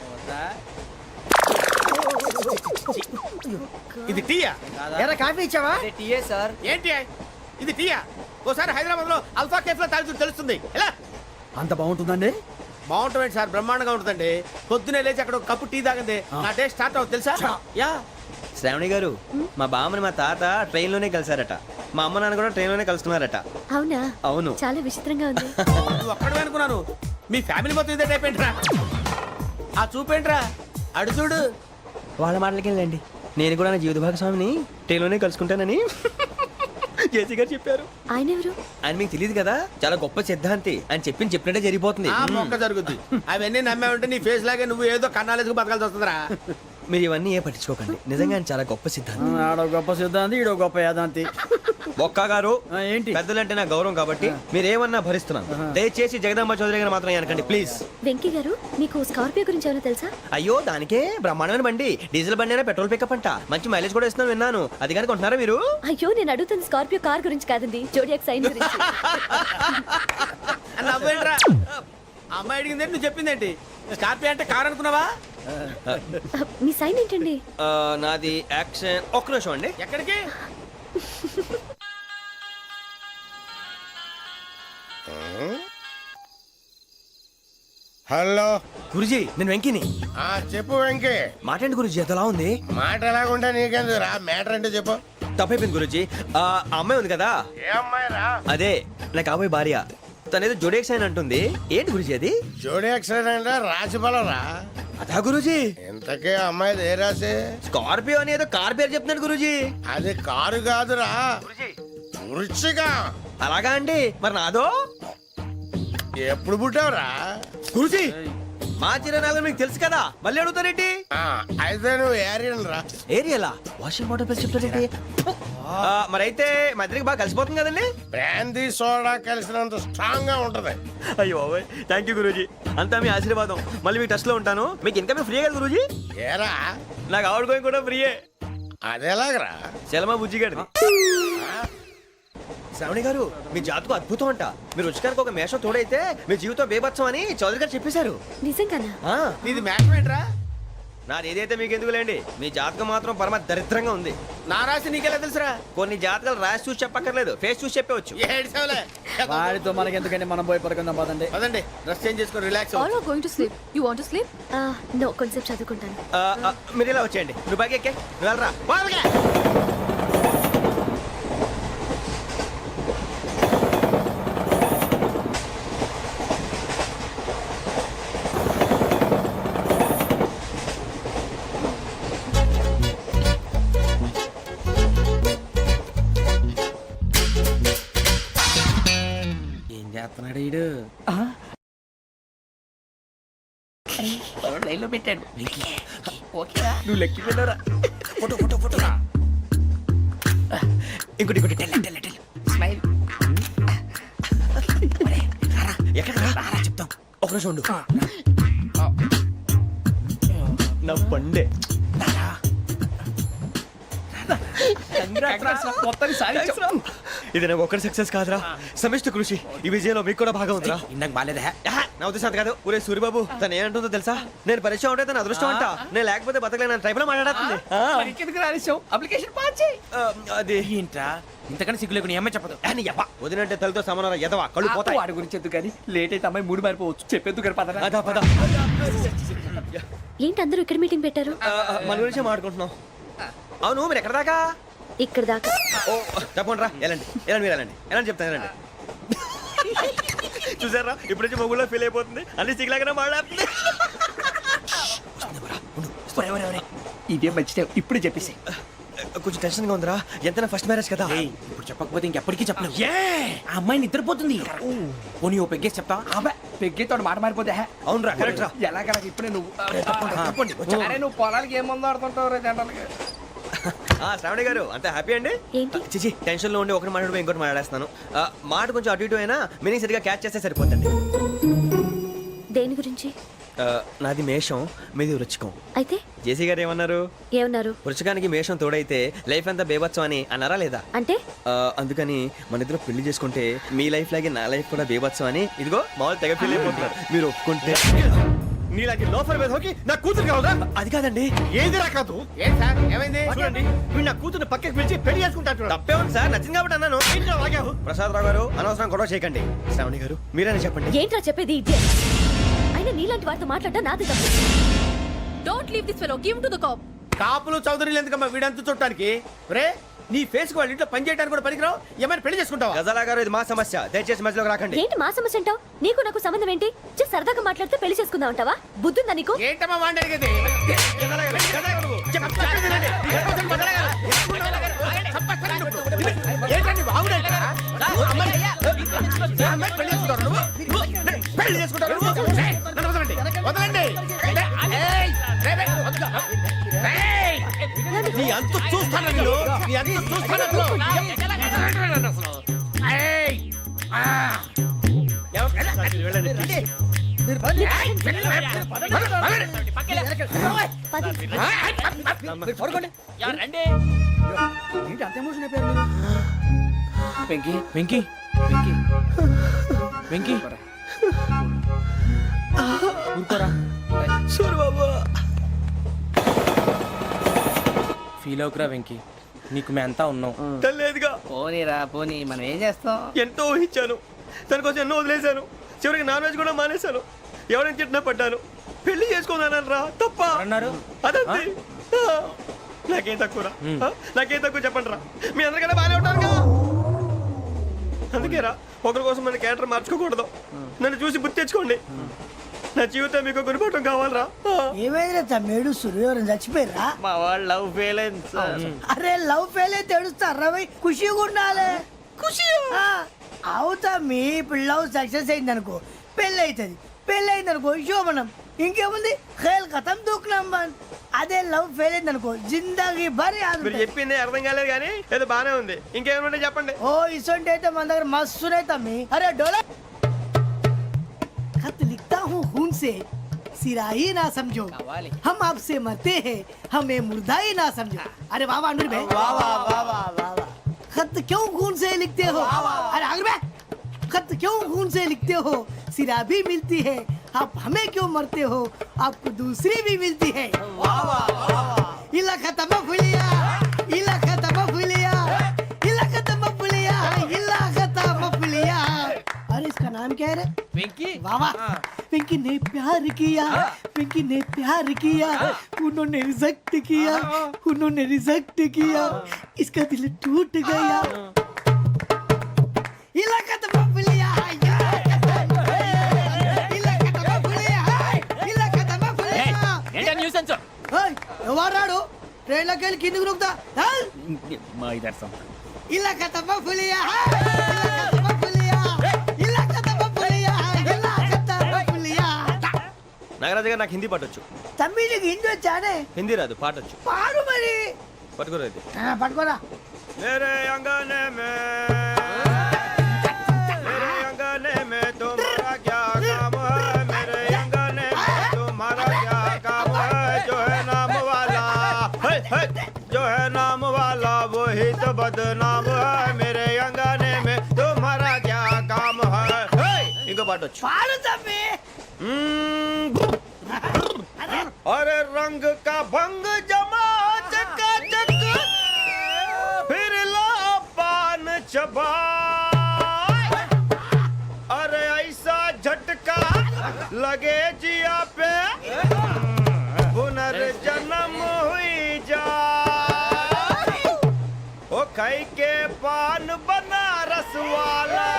[SPEAKER 5] ఇది టీయా?
[SPEAKER 3] ఎరా కాఫీ ఇచ్చావా?
[SPEAKER 2] టీయే సార్.
[SPEAKER 5] ఏంటి ఇది టీయా? ఓసారి హైదరాబాద్ లో అల్ఫా కేఫ్ లో తాగుతూ తెలుస్తుంది. ఎలా
[SPEAKER 3] అంత బాగుంటుందండి?
[SPEAKER 5] బాగుంటుంది సార్, బ్రహ్మాండంగా ఉంటుందండి. పొద్దునే లేచి అక్కడ ఒక కప్పు టీ తాగింది నా డే స్టార్ట్ అవుతుంది తెలుసా? యా.
[SPEAKER 4] శ్రావణి గారు మా బామ్మని మా తాత ట్రైన్ లోనే కలిసారట. మా అమ్మ నాన్న కూడా ట్రైన్ లోనే కలుసుకున్నారట.
[SPEAKER 1] అవునా?
[SPEAKER 4] అవును.
[SPEAKER 1] చాలా విచిత్రంగా ఉంది.
[SPEAKER 5] నువ్వు ఒక్కడే అనుకున్నాను, మీ ఫ్యామిలీ మొత్తం ఇదే టైప్ ఏంట్రా? ఆ చూపేంట్రా, అడు చూడు.
[SPEAKER 4] వాళ్ళ మాటలకి వెళ్ళండి. నేను కూడా నా జీవిత భాగస్వామిని ట్రైన్ లోనే కలుసుకుంటానని జేసీ గారు చెప్పారు.
[SPEAKER 1] ఆయన ఎవరు?
[SPEAKER 4] ఆయన మీకు తెలియదు కదా, చాలా గొప్ప సిద్ధాంతి అని చెప్పినట్టే జరిగిపోతుంది.
[SPEAKER 5] ఆ మొక్క జరుగుద్ది. అవన్నీ నమ్మే ఉంటే నీ ఫేస్ లాగే నువ్వు ఏదో కన్నాలేసుకు బతకాల్సి వస్తుందిరా.
[SPEAKER 4] మీరు ఇవన్నీ ఏ పట్టించుకోకండి. నిజంగా ఆయన చాలా గొప్ప సిద్ధాంతి.
[SPEAKER 3] ఆడో గొప్ప సిద్ధాంతి, ఈడో గొప్ప యాదాంతి.
[SPEAKER 4] ఒక్క గారు
[SPEAKER 3] ఏంటి?
[SPEAKER 4] పెద్దలంటే నా గౌరవం కాబట్టి మీరేమన్నా భరిస్తున్నాను. దయచేసి జగదాంబ చౌదరి గారు మాత్రం అనకండి ప్లీజ్.
[SPEAKER 1] వెంకీ గారు, మీకు స్కార్పియో గురించి ఏమైనా తెలుసా?
[SPEAKER 4] అయ్యో దానికే బ్రహ్మాండమైన బండి, డీజిల్ బండి అయినా పెట్రోల్ పికప్ అంట, మంచి మైలేజ్ కూడా ఇస్తున్నాను విన్నాను. అది కానీ కొంటున్నారా మీరు?
[SPEAKER 1] అయ్యో, నేను అడుగుతుంది స్కార్పియో కార్ గురించి కాదండి, జోడియాక్ సైన్ గురించి.
[SPEAKER 5] నవ్వేంట్రా? అమ్మాయి అడిగిందేంటి, నువ్వు చెప్పిందేంటి? స్కార్పియో అంటే కార్ అనుకున్నావా?
[SPEAKER 1] మీ సైన్ ఏంటండి?
[SPEAKER 4] నాది యాక్షన్. ఒక్క నిమిషం అండి.
[SPEAKER 5] ఎక్కడికి?
[SPEAKER 6] హలో
[SPEAKER 4] గురుజీ నేను వెంకిని.
[SPEAKER 6] చెప్పు వెంకీ.
[SPEAKER 4] మాట్లాడండి గురుజీ, ఎంతలా ఉంది?
[SPEAKER 6] మాట ఎలాగుంటా నీకెందుకు రా, మ్యాటర్ అంటే చెప్పు.
[SPEAKER 4] తప్పైపోయింది గురుజీ. ఆ అమ్మాయి ఉంది కదా,
[SPEAKER 6] ఏ అమ్మాయి రా?
[SPEAKER 4] అదే నా కాబోయే భార్య. తనేదో జోడేక్స్ అని అంటుంది. ఏంటి గురుజీ అది?
[SPEAKER 6] జోడి యాక్సిడెంట్ రాసి రా.
[SPEAKER 4] అదా గురుజీ?
[SPEAKER 6] ఇంతకే అమ్మాయి ఏ రాసి?
[SPEAKER 4] స్కార్పియో అని ఏదో కార్ పేరు చెప్తున్నాడు గురుజీ.
[SPEAKER 6] అది కారు కాదురా, వృచ్చిక.
[SPEAKER 4] అలాగా అండి, మరి నాదో?
[SPEAKER 6] ఎప్పుడు పుట్టావురా?
[SPEAKER 4] గురుజీ మా చిరనాలు మీకు తెలుసు కదా, మళ్ళీ అడుగుతారేంటి?
[SPEAKER 6] అయితే నువ్వు ఏరియన్ రా.
[SPEAKER 4] ఏరియలా? వాషింగ్ వాటర్ పేరు చెప్తారేంటి? మరైతే మా ఇద్దరికి బాగా కలిసిపోతుంది కదండి.
[SPEAKER 6] బ్రాందీ సోడా కలిసినంత స్ట్రాంగ్ గా ఉంటది.
[SPEAKER 4] అయ్యో థ్యాంక్ యూ గురూజీ, అంతా మీ ఆశీర్వాదం. మళ్ళీ మీకు టచ్ లో ఉంటాను. మీకు ఇన్కమ్ ఫ్రీ కదా గురూజీ?
[SPEAKER 6] ఏరా
[SPEAKER 4] నాకు ఆవిడ గోయింగ్ కూడా ఫ్రీయే.
[SPEAKER 6] అదేలాగరా?
[SPEAKER 4] చలమా బుజ్జి గారిది. శ్రావణి గారు మీ జాతకు అద్భుతం అంట. మీరు రుచికారికి ఒక మేషం తోడైతే మీ జీవితం బేబత్సం అని చౌదరి గారు చెప్పేశారు.
[SPEAKER 1] నిజంగానా?
[SPEAKER 5] నీది మ్యాచ్ ఏంట్రా?
[SPEAKER 4] నాది ఏదైతే మీకు ఎందుకులేండి, మీ జాతకం మాత్రం పరమ దరిద్రంగా ఉంది.
[SPEAKER 5] నా రాసి నీకెలా తెలుసురా?
[SPEAKER 4] కొన్ని జాతకాలు రాసి చూసి చెప్పక్కర్లేదు, ఫేస్ చూసి చెప్పవచ్చు.
[SPEAKER 5] ఏడ్చావులే.
[SPEAKER 3] వాడితో మనకి ఎందుకండి, మనం పోయి పడుకుందాం పదండి.
[SPEAKER 5] పదండి, డ్రెస్ చేంజ్ చేసుకొని relax
[SPEAKER 7] All are going to sleep. You want to sleep?
[SPEAKER 1] No, కొంచెం చదువుకుంటాను.
[SPEAKER 4] మీరు ఇలా వచ్చేయండి. నువ్వు బాగా ఎక్కే, నువ్వు వెళ్ళరా.
[SPEAKER 5] వాళ్ళకే.
[SPEAKER 4] ఏం చేస్తున్నాడు ఈడు?
[SPEAKER 2] లైన్ లో పెట్టాడు.
[SPEAKER 4] నువ్వు లెక్కి వెళ్ళరా. Photo photo photo. ఇంకోటి ఇంకోటి.
[SPEAKER 2] స్మైల్.
[SPEAKER 4] ఎక్కడ రా చెప్తాం. ఒక నిమిషం ఉండు. నా పండే. ఇది నాకు ఒక్కరి సక్సెస్ కాదురా, సమిష్టి కృషి. ఈ విజయంలో మీకు కూడా భాగం ఉందిరా.
[SPEAKER 5] ఇందాక బాలేదా?
[SPEAKER 4] నా ఉద్దేశం అంత కాదు. ఊరే సూర్యబాబు తను ఏమంటుందో తెలుసా? నేను పరిచయం ఉంటే తన అదృష్టం అంట. నేను లేకపోతే బతకలేను ట్రైబ్ లో మాట్లాడుతుంది.
[SPEAKER 2] ఇంకెందుకు రాలేసావు? అప్లికేషన్ పాస్ చేయి.
[SPEAKER 4] అది
[SPEAKER 2] ఏంట్రా ఇంతకన్నా సిగ్గు లేకుండా ఏమై చెప్పదు.
[SPEAKER 4] వదినంటే తలతో సమానం ఎదవా, కళ్ళు పోతాయి.
[SPEAKER 2] వాడి గురించి ఎందుకు కానీ లేట్ అయితే అమ్మాయి మూడు మారిపోవచ్చు. చెప్పేందుకు గారు పదరా.
[SPEAKER 4] అదా పద.
[SPEAKER 1] ఏంటి అందరూ ఇక్కడ మీటింగ్ పెట్టారు?
[SPEAKER 4] మన గురించే మాట్లాడుకుంటున్నాం. అవును మీరు ఎక్కడ దాకా?
[SPEAKER 1] ఇక్కడ దాకా.
[SPEAKER 4] ఓ తప్పకుండా రా, వెళ్ళండి వెళ్ళండి, మీరు వెళ్ళండి వెళ్ళండి చెప్తాను, వెళ్ళండి. చూసారా ఇప్పుడు నుంచి మొగుల్లో ఫీల్ అయిపోతుంది, అన్ని సిగ్లాగానే మాట్లాడుతుంది.
[SPEAKER 2] ఇదే మంచి టైం, ఇప్పుడు చెప్పేసి.
[SPEAKER 4] కొంచెం టెన్షన్ గా ఉందిరా, ఎంతైనా ఫస్ట్ మ్యారేజ్ కదా.
[SPEAKER 2] ఇప్పుడు చెప్పకపోతే ఇంకెప్పటికీ చెప్పను. ఆ అమ్మాయి నిద్రపోతుంది. పోనీ ఓ పెగ్గేసి చెప్తా. అబ్బా పెగ్గేతో మాట మారిపోతే.
[SPEAKER 4] అవునురా కరెక్ట్ రా.
[SPEAKER 2] ఎలాగలా ఇప్పుడే నువ్వు అరే నువ్వు పొలాలకి ఏముందో ఆడుతుంటావు రే జనరల్గా.
[SPEAKER 4] శ్రావణి గారు అంత హ్యాపీ అండి?
[SPEAKER 1] ఏంటి?
[SPEAKER 4] చిచి టెన్షన్ లో ఉండి ఒకటి మాట్లాడిపోయి ఇంకోటి మాట్లాడేస్తాను. మాట కొంచెం అటు ఇటు అయినా మీనింగ్ సరిగా క్యాచ్ చేస్తే సరిపోతుంది.
[SPEAKER 1] దేని గురించి?
[SPEAKER 4] నాది మేషం, మీది వృచ్చికం.
[SPEAKER 1] అయితే
[SPEAKER 4] జేసీ గారు ఏమన్నారు?
[SPEAKER 1] ఏమన్నారు?
[SPEAKER 4] వృచ్చికానికి మేషం తోడైతే లైఫ్ అంతా బేబత్సం అని అన్నారా లేదా?
[SPEAKER 1] అంటే
[SPEAKER 4] అందుకని మన ఇద్దరు పెళ్లి చేసుకుంటే మీ లైఫ్ లాగే నా లైఫ్ కూడా బేబత్సం అని ఇదిగో మామూలు తెగ ఫీల్ అయిపోతున్నారు. మీరు ఒప్పుకుంటే నీలాంటి లోఫర్ మీద హోకి నా కూతురు కావదా? అది కాదండి.
[SPEAKER 6] ఏది రాకదు
[SPEAKER 2] ఏం సార్ ఏమైంది
[SPEAKER 4] చూడండి వీడు నా కూతురు పక్కకి పిలిచి పెళ్లి చేసుకుంటాడు. తప్పే ఉంది సార్, నచ్చింది కాబట్టి అన్నాను. ప్రసాద్ రావు గారు అనవసరం గొడవ చేయకండి. శ్రావణి గారు మీరైనా చెప్పండి.
[SPEAKER 1] ఏంట్రా చెప్పేది ఇదే అయినా నీలాంటి వారితో మాట్లాడటం నాది తప్పు.
[SPEAKER 7] Don't leave this fellow. Give him to the cop.
[SPEAKER 2] కాపులు చౌదరులు ఎందుకమ్మా వీడంతా చుట్టానికి రే నీ ఫేస్ కు వాళ్ళ ఇంట్లో పని చేయడానికి కూడా పనికిరావు ఏమైనా పెళ్లి చేసుకుంటావా
[SPEAKER 4] గజాలా గారు ఇది మా సమస్య, దయచేసి మధ్యలోకి రాకండి.
[SPEAKER 1] ఏంటి మా సమస్య అంటావు? నీకు నాకు సంబంధం ఏంటి? సరదాగా మాట్లాడితే పెళ్లి చేసుకుందాం అంటావా? బుద్ధుందా నీకు?
[SPEAKER 2] ఏంటమ్మా వాడిని అడిగేది ఏంటండి బాగుండేట పెళ్లి చేసుకుంటారు నువ్వు పెళ్లి చేసుకుంటారు నువ్వు నన్ను వదలండి వదలండి నీ అంత చూస్తాను నీ అంత చూస్తాను
[SPEAKER 5] వెంకీ వెంకీ వెంకీ వెంకీ ఊరుకోరా. ఫీల్ అవుకురా వెంకీ, నీకు మేమంతా ఉన్నాం.
[SPEAKER 4] తెలియదుగా
[SPEAKER 2] పోనీరా పోనీ మనం ఏం చేస్తాం
[SPEAKER 4] ఎంతో ఊహించాను, తన కోసం ఎన్నో వదిలేశాను, చివరికి నాన్ వెజ్ కూడా మానేశాను. ఎవరైనా తిట్టినా పడ్డాను. పెళ్లి చేసుకున్నానని రా తప్ప
[SPEAKER 5] అన్నారు
[SPEAKER 4] అదంతే. నాకేం తక్కువ నాకేం తక్కువ చెప్పండి రా. మీ అందరికన్నా బాగానే ఉంటారుగా. అందుకే రా ఒకరి కోసం మన క్యారెక్టర్ మార్చుకోకూడదు. నన్ను చూసి గుర్తు తెచ్చుకోండి. నా జీవితం మీకు గురిపటం కావాలరా.
[SPEAKER 2] ఏమైనా తమ్మేడు సూర్యవరం చచ్చిపోయిరా
[SPEAKER 9] మా వాళ్ళు లవ్ ఫెయిల్ అయింది సార్.
[SPEAKER 2] అరే లవ్ ఫెయిల్ అయితే ఏడుస్తారా భయ్ ఖుషిగా ఉండాలి ఖుషి అవుతా మీ ఇప్పుడు లవ్ సక్సెస్ అయింది అనుకో పెళ్ళి అవుతుంది పెళ్ళి అయింది అనుకో శోభనం ఇంకేముంది ఖేల్ కథం దూకునాం బాన్ అదే లవ్ ఫెయిల్ అయింది అనుకో జిందాగీ భారీ
[SPEAKER 4] మీరు చెప్పింది అర్థం కాలేదు కానీ ఏదో బానే ఉంది. ఇంకేమైనా చెప్పండి.
[SPEAKER 2] ఓ ఇసొంటి అయితే మన దగ్గర మస్తు తమ్మి అరే డోలా खत लिखता हूँ खून से सिरा ही ना समझो हम आपसे मरते हैं हमें मुर्दा ही ना समझो अरे वाह वाह भाई वाह वाह वाह वाह वाह खत क्यों खून से लिखते हो अरे आगे भाई खत क्यों खून से लिखते हो सिरा भी मिलती है आप हमें क्यों मरते हो आपको दूसरी भी मिलती है वाह वाह वाह इला खत्म फुलिया इला खत्म फुलिया इला खत्म फुलिया इला खत्म फुलिया अरे इसका नाम क्या है रे
[SPEAKER 5] వెంకీ
[SPEAKER 2] वाह वाह पिंकी ने प्यार किया पिंकी ने प्यार किया उन्होंने रिजेक्ट किया उन्होंने रिजेक्ट किया इसका दिल टूट गया इलाका तो बबलिया इलाका तो बबलिया इलाका तो बबलिया
[SPEAKER 5] ఏంటా న్యూసెన్స్?
[SPEAKER 2] ఎవరాడు ట్రైన్ లోకి వెళ్ళి కిందికి నొక్కుతా
[SPEAKER 9] మా ఇదర్శం
[SPEAKER 2] ఇలాకా तो बबलिया इलाका तो बबलिया इलाका तो बबलिया इलाका तो बबलिया
[SPEAKER 4] నాగరాజు గారు నాకు హిందీ పాటొచ్చు.
[SPEAKER 2] తమ్మి నీకు హిందీ వచ్చానే
[SPEAKER 4] హిందీ రాదు, పాటొచ్చు.
[SPEAKER 2] పాడు మరి
[SPEAKER 4] పట్టుకోరైతే
[SPEAKER 2] పట్టుకోరా
[SPEAKER 4] मेरे अंगने में मेरे अंगने में तुम्हारा क्या काम है मेरे अंगने में तुम्हारा क्या काम है जो है नाम वाला जो है नाम वाला वही तो बदनाम है मेरे अंगने में तुम्हारा क्या काम है इनको बाटो
[SPEAKER 2] పాడు తమ్మి
[SPEAKER 4] अरे रंग का भंग जमा चकाचक फिर ला पान चबा अरे ऐसा झटका लगे जिया पे पुनर्जन्म हुई जा ओ खाई के पान बनारस वाला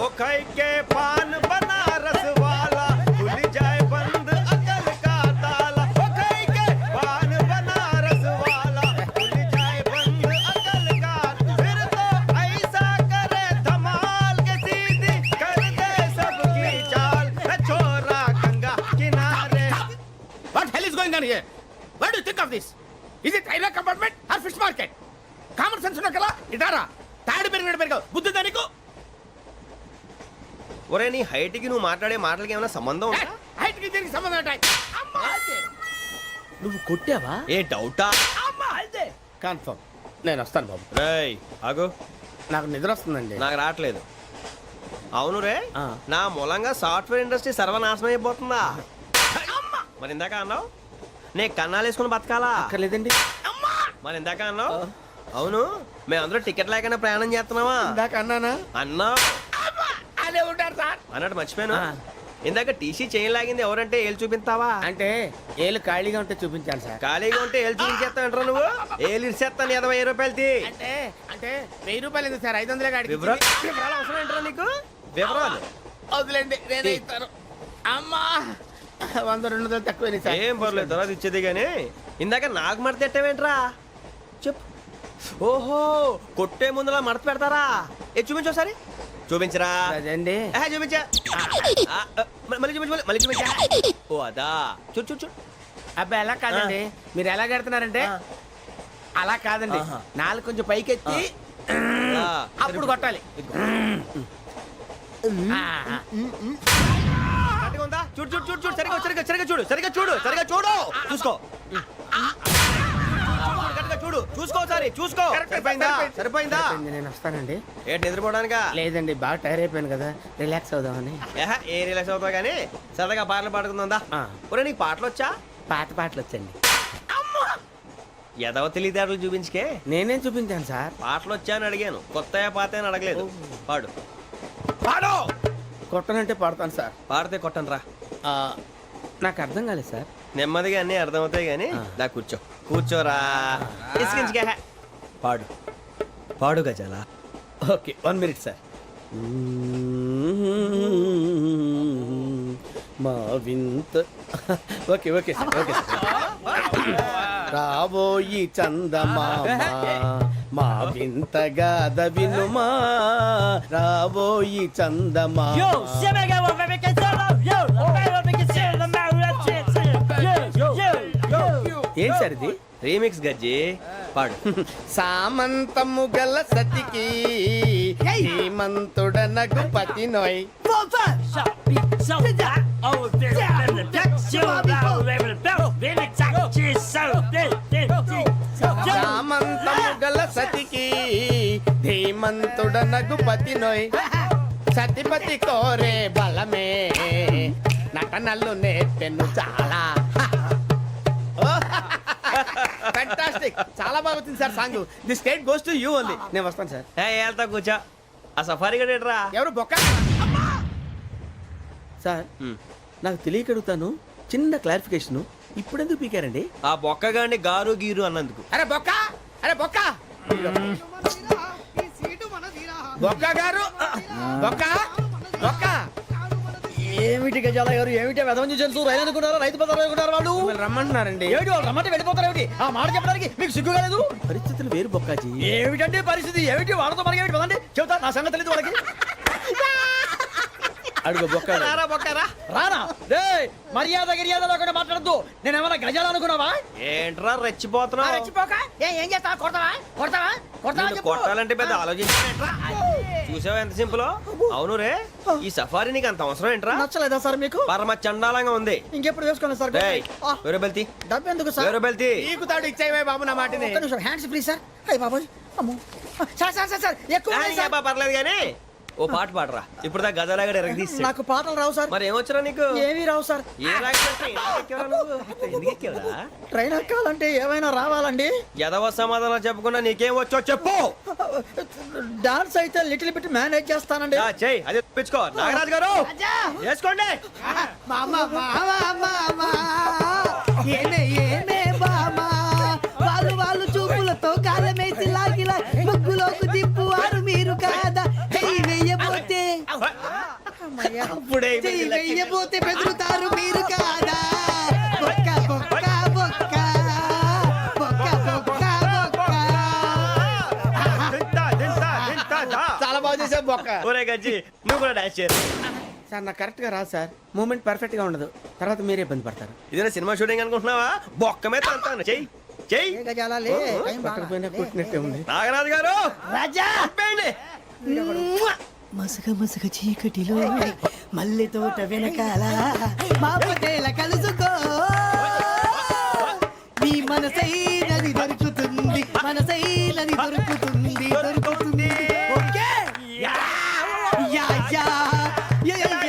[SPEAKER 4] ओ खाई के पान बनारस वाला खुल जाए बंद अकल का ताला ओ खाई के पान बनारस वाला खुल जाए बंद अकल का फिर तो ऐसा करे धमाल के सीधी कर दे सबकी चाल छोरा गंगा किनारे
[SPEAKER 2] What hell is going on here? What do you think of this? Is it railway compartment or fish market? Common sense ఉన్న కదా ఇటారా తాడి పెరిగాడు బుద్ధి దానికి
[SPEAKER 4] ఒరే నీ హైట్ కి నువ్వు మాట్లాడే మాటలకి ఏమైనా సంబంధం ఉందా?
[SPEAKER 2] హైట్ కి దీనికి సంబంధం ఉంటాయి అమ్మా అయితే
[SPEAKER 5] నువ్వు కొట్టావా?
[SPEAKER 4] ఏ డౌటా?
[SPEAKER 2] అమ్మా అయితే కన్ఫర్మ్ నేను వస్తాను బాబు
[SPEAKER 4] రేయ్ ఆగు,
[SPEAKER 2] నాకు నిద్ర వస్తుందండి
[SPEAKER 4] నాకు రావట్లేదు. అవును రే
[SPEAKER 5] ఆ.
[SPEAKER 4] నా మూలంగా సాఫ్ట్వేర్ ఇండస్ట్రీ సర్వనాశనం అయిపోతుందా మరి ఇందాక అన్నావు నే కన్నాలు వేసుకుని బతకాలా
[SPEAKER 5] అక్కర్లేదండి.
[SPEAKER 4] మరి ఇందాక అన్నావు అవును మేమందరూ టికెట్ లేకుండా ప్రయాణం చేస్తున్నావా
[SPEAKER 5] ఇందాక అన్నానా?
[SPEAKER 4] అన్నా
[SPEAKER 5] అదే ఉంటారు సార్.
[SPEAKER 4] అన్నట్టు మర్చిపోయాను
[SPEAKER 5] ఆ.
[SPEAKER 4] ఇందాక టీసీ చేయి లాగింది ఎవరంటే ఏళ్ళు చూపిస్తావా
[SPEAKER 5] అంటే ఏళ్ళు ఖాళీగా ఉంటే చూపించాలి సార్.
[SPEAKER 4] ఖాళీగా ఉంటే ఏళ్ళు చూపించేస్తానంటారా నువ్వు ఏళ్ళు ఇచ్చేస్తాను 20 రూపాయలు తీ
[SPEAKER 5] అంటే అంటే 1000 రూపాయలు ఎందుకు సార్? 500 కాడికి
[SPEAKER 4] వివరాలు వివరాలు అవసరం ఏంటరా నీకు వివరాలు
[SPEAKER 5] వదిలేండి, నేనే ఇస్తాను. అమ్మా 100 200 తక్కువ సార్.
[SPEAKER 4] ఏం పర్లేదు తర్వాత ఇచ్చేది కానీ ఇందాక నాకు మడత ఎట్టవేంట్రా చెప్పు ఓహో కొట్టే ముందులా మడత పెడతారా ఏ చూపించు ఒకసారి చూపించరా
[SPEAKER 5] అదండి.
[SPEAKER 4] చూపించా మళ్ళీ చూపించు మళ్ళీ చూపించా ఓ అదా చూడు చూడు చూడు
[SPEAKER 5] అబ్బాయి ఎలా కాదండి, మీరు ఎలా కడుతున్నారంటే అలా కాదండి.
[SPEAKER 4] ఆహా.
[SPEAKER 5] నాలుగు కొంచెం పైకెత్తి
[SPEAKER 4] ఆ,
[SPEAKER 5] అప్పుడు కొట్టాలి. ఆ,
[SPEAKER 4] కరెక్ట్గా ఉందా చూడు చూడు చూడు చూడు సరిగా సరిగా సరిగా చూడు సరిగా చూడు సరిగా చూడు చూసుకో కరెక్ట్గా చూడు చూసుకో ఒకసారి చూసుకో సరిపోయిందా సరిపోయిందా
[SPEAKER 5] సరిపోయింది, నేను వస్తానండి.
[SPEAKER 4] ఏంటి నిద్రపోవడానికా
[SPEAKER 5] లేదండి, బాగా టైర్ అయిపోయాను కదా, రిలాక్స్ అవుదామని.
[SPEAKER 4] ఏ రిలాక్స్ అవుతావు కానీ సరదాగా పాటలు పాడుకుందా
[SPEAKER 5] ఆ.
[SPEAKER 4] ఒరే నీకు పాటలు వచ్చా
[SPEAKER 5] పాత పాటలు వచ్చండి.
[SPEAKER 4] ఎదవ తెలివితేటలు చూపించుకే
[SPEAKER 5] నేనేం చూపించాను సార్?
[SPEAKER 4] పాటలు వచ్చా అని అడిగాను కొత్త పాత అని అడగలేదు పాడు పాడు
[SPEAKER 5] కొట్టనంటే పడతాను సార్.
[SPEAKER 4] పాడితే కొట్టను రా
[SPEAKER 5] ఆ, నాకు అర్థం కాలేదు సార్.
[SPEAKER 4] నెమ్మదిగా అన్నీ అర్థమవుతాయి కానీ దా కూర్చో కూర్చోరా ఇసుకించుకే పాడు పాడు గజాల
[SPEAKER 5] ఓకే 1 మినిట్ సార్. మా వింత okay okay sir okay sir. రాబోయి చందమామ మా వింతగా వినుమా, రాబోయి చందమామ. ఏం సార్ ఇది?
[SPEAKER 4] రీమిక్స్ గజ్జి పాడు
[SPEAKER 5] సామంతము గల సతికి ధీమంతుడనగు పతి నోయ్. సామంతము గల సతికి ధీమంతుడనగు పతి నోయ్. సతిపతి కోరే బలమే నటనలు నేర్పెను చాలా. ఫ్యాంటాస్టిక్, చాలా బాగా వచ్చింది sir song. The state goes to you only. నేను వస్తాను సార్.
[SPEAKER 4] వెళ్తా కూర్చో ఆ సఫారీ గడేట్రా
[SPEAKER 5] ఎవరు బొక్క సార్? నాకు తెలియక అడుగుతాను, చిన్న క్లారిఫికేషన్. ఇప్పుడు ఎందుకు పీకారండి?
[SPEAKER 4] ఆ బొక్కగాడిని గారు గీరు అన్నందుకు
[SPEAKER 5] అరే బొక్క, అరే బొక్క, బొక్క గారు, బొక్క బొక్క.
[SPEAKER 3] ఏమిటి గజాల గారు ఏమిటి వెదవం చూసారు రైలు అనుకున్నారా రైతు బజార్ అనుకున్నారు వాళ్ళు
[SPEAKER 5] మిమ్మల్ని రమ్మంటున్నారండి.
[SPEAKER 3] ఏమిటి వాళ్ళు రమ్మంటే వెళ్ళిపోతారు ఏమిటి ఆ మాట చెప్పడానికి మీకు సిగ్గు కాలేదు
[SPEAKER 5] పరిస్థితులు వేరు బొక్కాజీ.
[SPEAKER 3] ఏమిటంటే పరిస్థితి ఏమిటి వాళ్ళతో మనకి ఏమిటి పదండి చెబుతా నా సంగతి తెలియదు వాళ్ళకి
[SPEAKER 5] అడుగు బొక్క.
[SPEAKER 4] రారా బొక్కరా
[SPEAKER 3] రానా రే మర్యాద గిర్యాద లేకుండా మాట్లాడద్దు నేను ఏమైనా గజాలు అనుకున్నావా
[SPEAKER 4] ఏంట్రా రెచ్చిపోతున్నావు
[SPEAKER 3] ఏం చేస్తా కొడతావా కొడతావా
[SPEAKER 4] నిన్ను కొట్టాలంటే పెద్ద ఆలోచించానేట్రా చూసావా ఎంత సింపుల్ అవును రే ఈ సఫారీ నీకు అంత అవసరం ఏంట్రా
[SPEAKER 3] నచ్చలేదా సార్ మీకు
[SPEAKER 4] పరమ చండాలంగా ఉంది
[SPEAKER 3] ఇంకెప్పుడు వేసుకోండి సార్
[SPEAKER 4] డేయ్, వేరే బెల్తి
[SPEAKER 3] డబ్బు ఎందుకు సార్
[SPEAKER 4] వేరే బెల్తి
[SPEAKER 5] నీకు తాడు ఇచ్చేవే బాబు నా మాటని.
[SPEAKER 3] ఒక్క నిమిషం హ్యాండ్స్ ఫ్రీ సార్ అయ్యి బాబోయ్ అమ్మో సార్ సార్ సార్ సార్ ఎక్కువ ఉన్నాయి సార్.
[SPEAKER 4] పర్లేదు కానీ ఓ పాట పాడరా ఇప్పుడు దా గదలాగడ ఎరగ తీసి
[SPEAKER 3] నాకు పాటలు రావు సార్
[SPEAKER 4] మరి ఏమొచ్చరా నీకు
[SPEAKER 3] ఏమీ రావు సార్
[SPEAKER 4] ఏ ఎందుకు ఎక్కేవరా
[SPEAKER 3] ట్రైన్ ఎక్కాలంటే ఏమైనా రావాలండి
[SPEAKER 4] ఎదవ సమాధానం చెప్పకుండా నీకేం వచ్చో చెప్పు
[SPEAKER 3] డాన్స్ అయితే లిటిల్ బిట్ మేనేజ్ చేస్తానండి
[SPEAKER 4] చెయ్యి అదే తెప్పించుకో నాగరాజు గారు వేసుకోండి
[SPEAKER 2] మామా మామా మామా ఏనే ఏనే బామా వాళ్ళు వాళ్ళు చూపులతో కాలమేసి లాగిలా ముగ్గులోకి తిప్పువారు మీరు కాదా చెయ్యి వెయ్యబోతే
[SPEAKER 4] అప్పుడే
[SPEAKER 2] చెయ్యి వెయ్యబోతే బెదురుతారు మీరు కాదా బొక్క బొక్క బొక్క బొక్క బొక్క బొక్క
[SPEAKER 5] చాలా బాగా చేసావు బొక్క.
[SPEAKER 4] ఒరే గజ్జి నువ్వు కూడా డాన్స్ చేయరు
[SPEAKER 5] సార్ నాకు కరెక్ట్ గా రాదు సార్, మూమెంట్ పర్ఫెక్ట్ గా ఉండదు, తర్వాత మీరే ఇబ్బంది పడతారు.
[SPEAKER 4] ఇదేనా సినిమా షూటింగ్ అనుకుంటున్నావా బొక్క మీద అంటాను చెయ్యి చెయ్యి
[SPEAKER 3] గజాలాలే
[SPEAKER 5] పట్టకపోయినా కొట్టినట్టే ఉంది.
[SPEAKER 4] నాగరాజు గారు
[SPEAKER 2] రాజా
[SPEAKER 4] చెప్పండి
[SPEAKER 2] మసక మసక చీకటిలో మల్లె తోట వెనకాల మా పటేల కలుసుకో నీ మనసైనది దొరుకుతుంది మనసైనది దొరుకుతుంది దొరుకుతుంది ఓకే యా जा